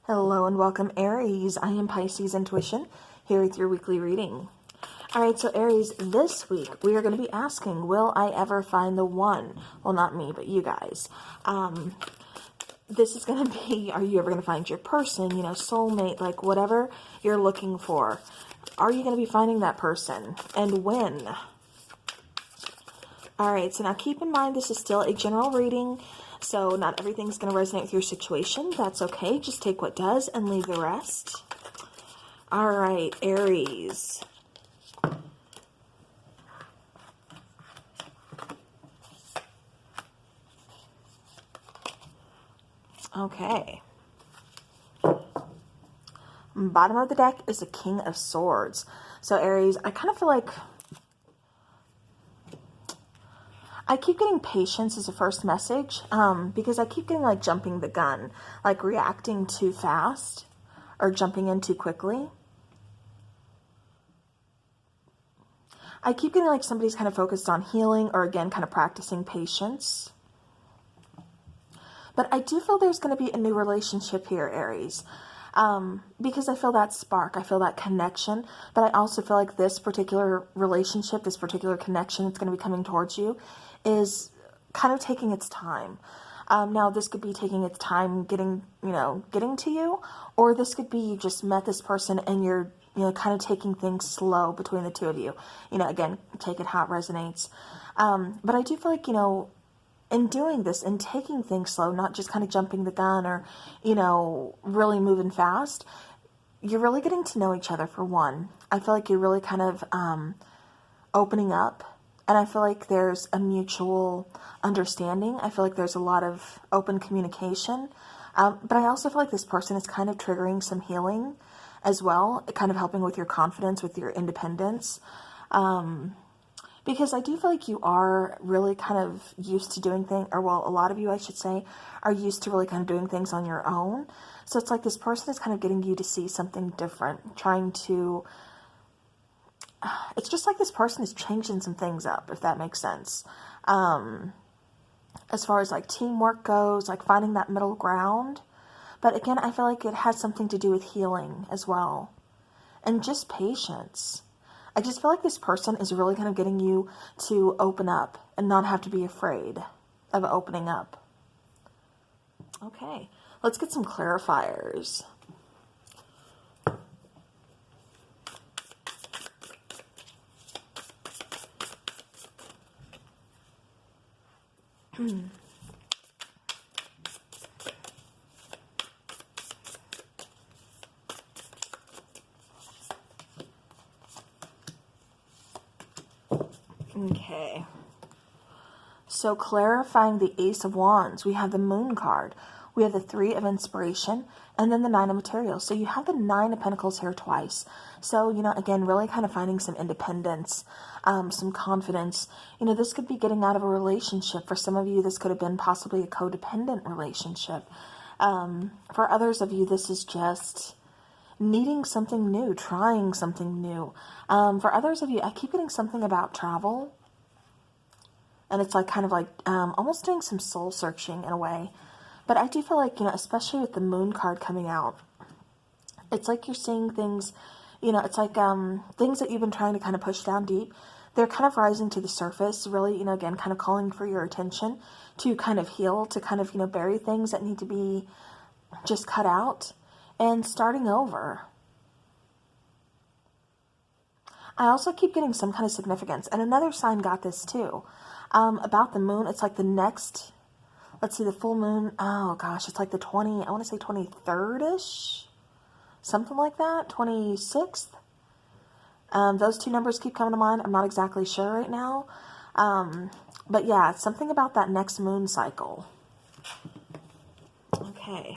Hello and welcome, Aries. I am Piscesintuition, here with your weekly reading. Alright, so Aries, this week we are going to be asking, will I ever find the one? Well, not me, but you guys. This is going to be, are you ever going to find your person, soulmate, like whatever you're looking for? Are you going to be finding that person? And when? Alright, so now keep in mind this is still a general reading. So not everything's going to resonate with your situation. That's okay. Just take what does and leave the rest. All right, Aries. Okay. Bottom of the deck is the King of Swords. So Aries, I kind of feel like I keep getting patience as a first message, because I keep getting like jumping the gun, like reacting too fast or jumping in too quickly. I keep getting like somebody's kind of focused on healing or again, kind of practicing patience. But I do feel there's going to be a new relationship here, Aries. Because I feel that spark, I feel that connection, but I also feel like this particular relationship, this particular connection that's going to be coming towards you is kind of taking its time. Now this could be taking its time getting to you, or this could be you just met this person and you're, kind of taking things slow between the two of you. Again, take it how it resonates. But I do feel like, in doing this and taking things slow, not just kind of jumping the gun or, really moving fast, you're really getting to know each other for one. I feel like you're really kind of opening up, and I feel like there's a mutual understanding. I feel like there's a lot of open communication, but I also feel like this person is kind of triggering some healing as well, kind of helping with your confidence, with your independence. Because I do feel like you are really kind of used to doing things, or well, a lot of you, I should say, are used to really kind of doing things on your own. So it's like this person is kind of getting you to see something different, it's just like this person is changing some things up, if that makes sense. As far as like teamwork goes, like finding that middle ground. But again, I feel like it has something to do with healing as well. And just patience. I just feel like this person is really kind of getting you to open up and not have to be afraid of opening up. Okay, let's get some clarifiers. Okay, so clarifying the Ace of Wands, we have the Moon card, we have the Three of Inspiration, and then the Nine of Materials. So you have the Nine of Pentacles here twice. So, again, really kind of finding some independence, some confidence. This could be getting out of a relationship. For some of you, this could have been possibly a codependent relationship. For others of you, this is just needing something new, trying something new. For others of you, I keep getting something about travel. And it's like kind of like almost doing some soul searching in a way. But I do feel like, especially with the Moon card coming out, it's like you're seeing things, it's like things that you've been trying to kind of push down deep. They're kind of rising to the surface, really, again, kind of calling for your attention to kind of heal, to kind of, bury things that need to be just cut out and starting over. I also keep getting some kind of significance, and another sign got this too. About the moon, it's like the next, let's see, the full moon, oh gosh, it's like the I want to say 23rd-ish, something like that, 26th. Those two numbers keep coming to mind. I'm not exactly sure right now. But yeah, it's something about that next moon cycle. Okay.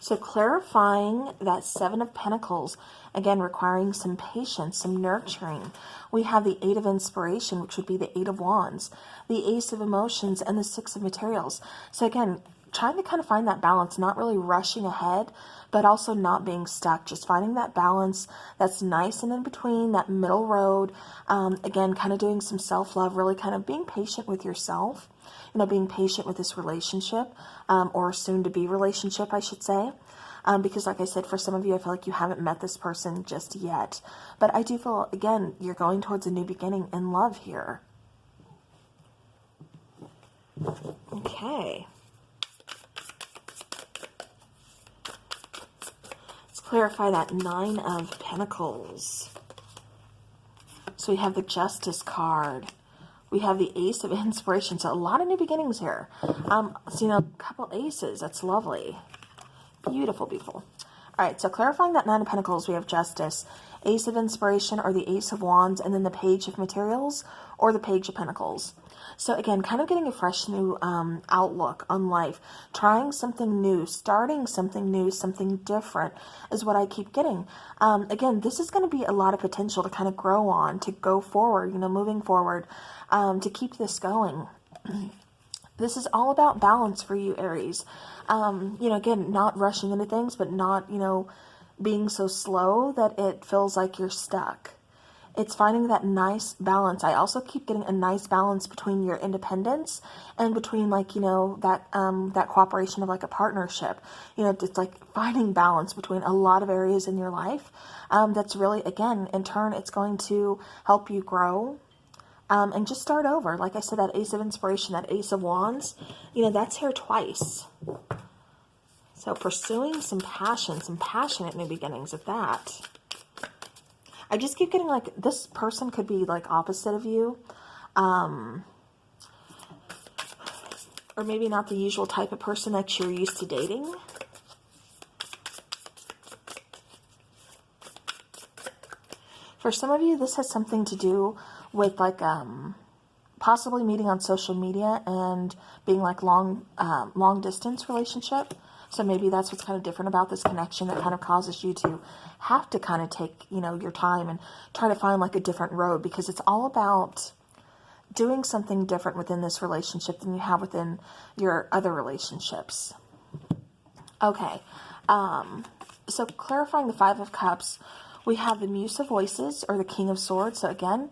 So clarifying that Seven of Pentacles, again, requiring some patience, some nurturing. We have the Eight of Inspiration, which would be the Eight of Wands, the Ace of Emotions, and the Six of Materials. So again, trying to kind of find that balance, not really rushing ahead, but also not being stuck, just finding that balance that's nice and in between, that middle road. Again, kind of doing some self-love, really kind of being patient with yourself, you know, being patient with this relationship, or soon-to-be relationship, I should say. Because like I said, for some of you, I feel like you haven't met this person just yet. But I do feel, again, you're going towards a new beginning in love here. Okay. Let's clarify that Nine of Pentacles. So we have the Justice card. We have the Ace of Inspiration. So a lot of new beginnings here. So, you know, a couple aces. That's lovely. Beautiful, beautiful. All right, so clarifying that Nine of Pentacles, we have Justice, Ace of Inspiration, or the Ace of Wands, and then the Page of Materials, or the Page of Pentacles. So again, kind of getting a fresh new outlook on life, trying something new, starting something new, something different is what I keep getting. Again, this is going to be a lot of potential to kind of grow on, to go forward, you know, moving forward, to keep this going. This is all about balance for you, Aries. You know, again, not rushing into things, but not, you know, being so slow that it feels like you're stuck. It's finding that nice balance. I also keep getting a nice balance between your independence and between, like, you know, that that cooperation of like a partnership. You know, it's like finding balance between a lot of areas in your life. That's really, again, in turn, it's going to help you grow. And just start over. Like I said, that Ace of Inspiration, that Ace of Wands, you know, that's here twice. So pursuing some passion, some passionate new beginnings at that. I just keep getting like, this person could be like opposite of you. Or maybe not the usual type of person that you're used to dating. For some of you, this has something to do with like possibly meeting on social media and being like long distance relationship. So maybe that's what's kind of different about this connection that kind of causes you to have to kind of take, you know, your time and try to find like a different road, because it's all about doing something different within this relationship than you have within your other relationships. Okay. So clarifying the Five of Cups, we have the Muse of Voices, or the King of Swords. So again,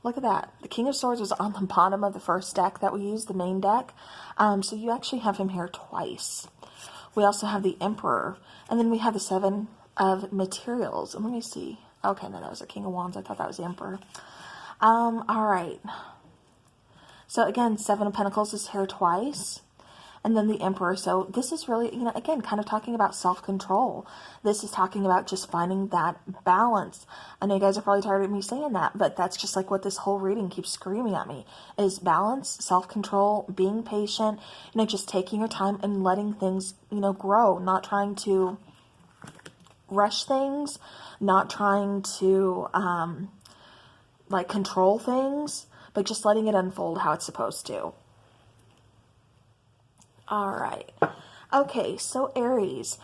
look at that. The King of Swords was on the bottom of the first deck that we used, the main deck. So you actually have him here twice. We also have the Emperor. And then we have the Seven of Materials. Let me see. Okay, no, that was the King of Wands. I thought that was the Emperor. All right. So again, Seven of Pentacles is here twice. And then the Emperor. So this is really, you know, again, kind of talking about self-control. This is talking about just finding that balance. I know you guys are probably tired of me saying that, but that's just like what this whole reading keeps screaming at me, is balance, self-control, being patient, you know, just taking your time and letting things, you know, grow, not trying to rush things, not trying to, like, control things, but just letting it unfold how it's supposed to. All right. Okay, so Aries.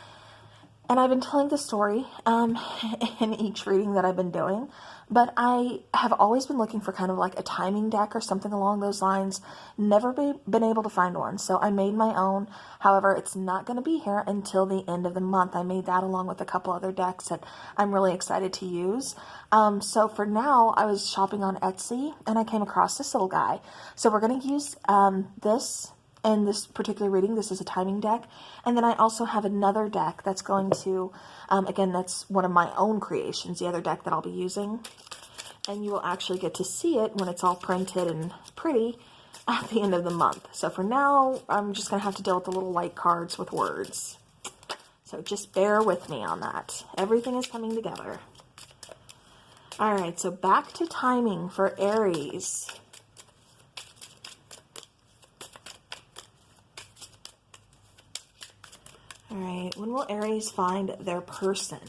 And I've been telling the story in each reading that I've been doing, but I have always been looking for kind of like a timing deck or something along those lines. Never been able to find one, so I made my own. However, it's not going to be here until the end of the month. I made that along with a couple other decks that I'm really excited to use. So for now, I was shopping on Etsy, and I came across this little guy. So we're going to use this. In this particular reading, this is a timing deck. And then I also have another deck that's going to, again, that's one of my own creations, the other deck that I'll be using. And you will actually get to see it when it's all printed and pretty at the end of the month. So for now, I'm just going to have to deal with the little white cards with words. So just bear with me on that. Everything is coming together. All right, so back to timing for Aries. All right, when will Aries find their person?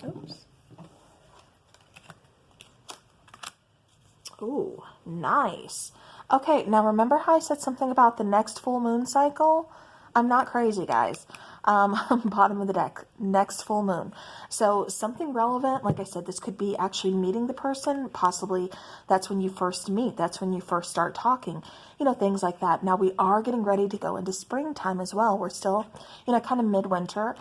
Oops. Ooh, nice. Okay, now remember how I said something about the next full moon cycle? I'm not crazy, guys. Bottom of the deck, next full moon. So something relevant, like I said, this could be actually meeting the person. Possibly that's when you first meet. That's when you first start talking, things like that. Now we are getting ready to go into springtime as well. We're still, kind of midwinter.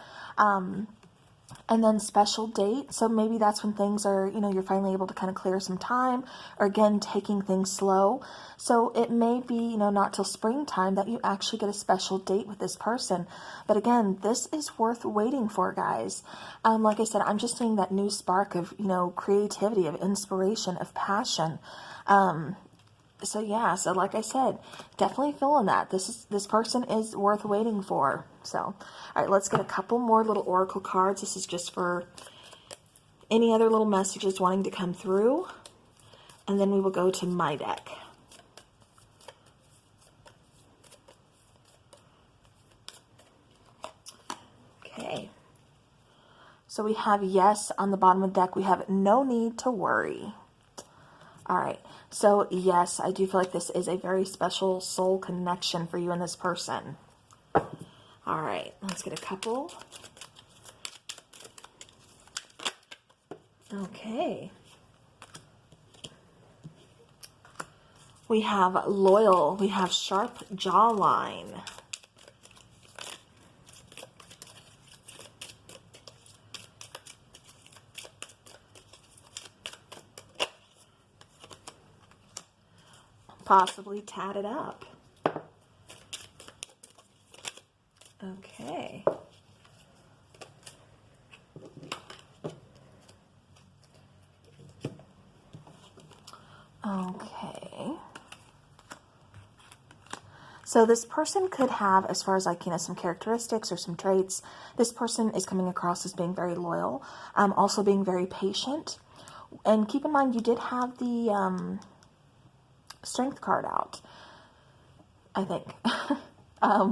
And then special date. So maybe that's when things are, you're finally able to kind of clear some time, or again, taking things slow. So it may be, not till springtime that you actually get a special date with this person. But again, this is worth waiting for, guys. Like I said, I'm just seeing that new spark of, creativity, of inspiration, of passion. So yeah, so like I said, definitely feeling that. This person is worth waiting for. So, all right, let's get a couple more little oracle cards. This is just for any other little messages wanting to come through. And then we will go to my deck. Okay. So we have yes on the bottom of the deck. We have no need to worry. All right. So yes, I do feel like this is a very special soul connection for you and this person. All right, let's get a couple. Okay. We have loyal. We have sharp jawline. Possibly tatted up. Okay. Okay. So this person could have, as far as like, some characteristics or some traits, this person is coming across as being very loyal, also being very patient. And keep in mind, you did have the strength card out, I think.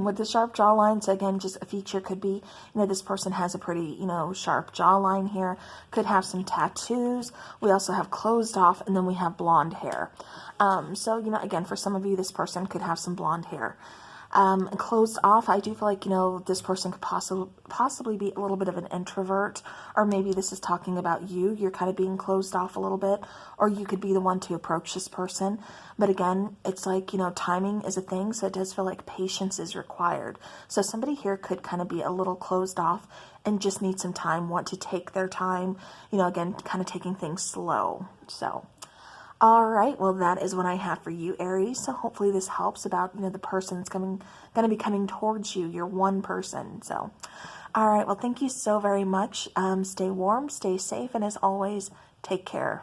With the sharp jawline, so again, just a feature could be, this person has a pretty, sharp jawline here, could have some tattoos. We also have closed off, and then we have blonde hair. So, again, for some of you, this person could have some blonde hair. Closed off, I do feel like, this person could possibly be a little bit of an introvert, or maybe this is talking about you. You're kind of being closed off a little bit, or you could be the one to approach this person. But again, it's like, timing is a thing, so it does feel like patience is required. So somebody here could kind of be a little closed off and just need some time, want to take their time, again, kind of taking things slow. So, all right, well, that is what I have for you, Aries. So hopefully this helps about, the person that's going to be coming towards you, your one person. So, all right, well, thank you so very much. Stay warm, stay safe, and as always, take care.